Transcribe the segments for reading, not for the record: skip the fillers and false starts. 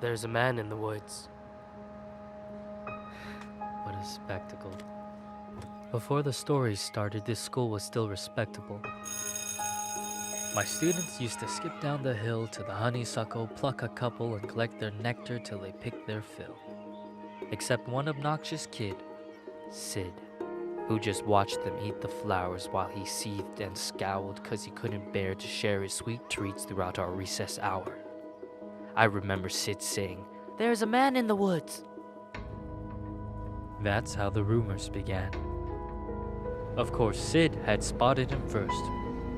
There's a man in the woods. What a spectacle. Before the story started, this school was still respectable. My students used to skip down the hill to the honeysuckle, pluck a couple, and collect their nectar till they picked their fill. Except one obnoxious kid, Sid, who just watched them eat the flowers while he seethed and scowled because he couldn't bear to share his sweet treats throughout our recess hour. I remember Sid saying, "There's a man in the woods." That's how the rumors began. Of course, Sid had spotted him first.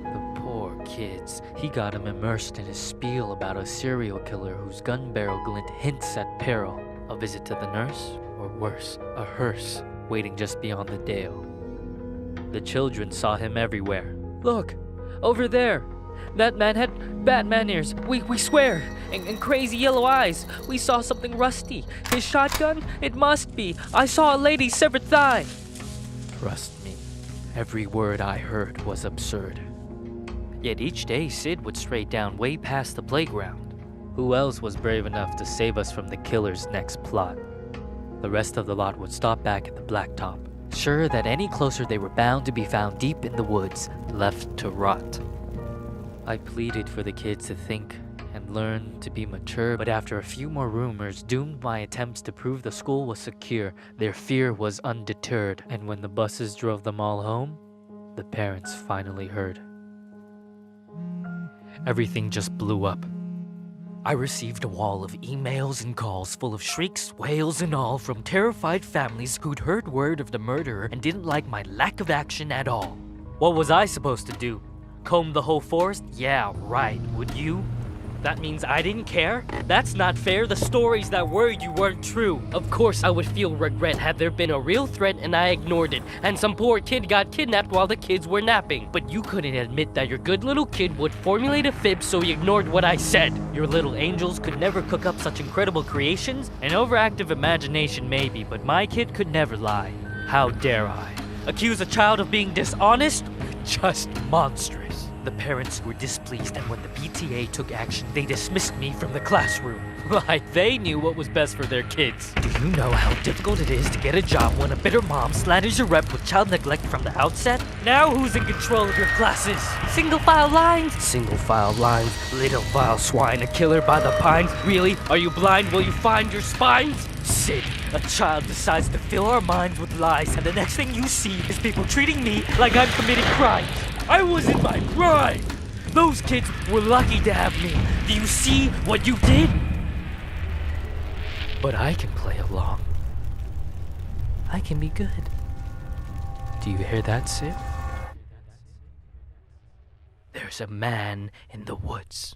The poor kids. He got him immersed in his spiel about a serial killer whose gun barrel glint hints at peril. A visit to the nurse, or worse, a hearse, waiting just beyond the dale. The children saw him everywhere. "Look, over there. That man had Batman ears. We swear. And crazy yellow eyes. We saw something rusty. His shotgun? It must be. I saw a lady's severed thigh." Trust me, every word I heard was absurd. Yet each day Sid would stray down way past the playground. Who else was brave enough to save us from the killer's next plot? The rest of the lot would stop back at the blacktop, sure that any closer they were bound to be found deep in the woods, left to rot. I pleaded for the kids to think and learn to be mature, but after a few more rumors doomed my attempts to prove the school was secure, their fear was undeterred, and when the buses drove them all home, the parents finally heard. Everything just blew up. I received a wall of emails and calls full of shrieks, wails, and all from terrified families who'd heard word of the murderer and didn't like my lack of action at all. What was I supposed to do? Comb the whole forest? Yeah, right. Would you? That means I didn't care? That's not fair. The stories that were you weren't true. Of course I would feel regret had there been a real threat and I ignored it, and some poor kid got kidnapped while the kids were napping. But you couldn't admit that your good little kid would formulate a fib, so you ignored what I said. Your little angels could never cook up such incredible creations. An overactive imagination maybe, but my kid could never lie. How dare I? Accuse a child of being dishonest? Just monstrous. The parents were displeased, and when the PTA took action, they dismissed me from the classroom. Like they knew what was best for their kids. Do you know how difficult it is to get a job when a bitter mom slanders your rep with child neglect from the outset? Now who's in control of your classes? Single file lines? Single file lines. Little vile swine, a killer by the pines. Really? Are you blind? Will you find your spines? Sid, a child decides to fill our minds with lies, and the next thing you see is people treating me like I'm committing crimes. I was in my prime. Those kids were lucky to have me. Do you see what you did? But I can play along. I can be good. Do you hear that, Sid? There's a man in the woods.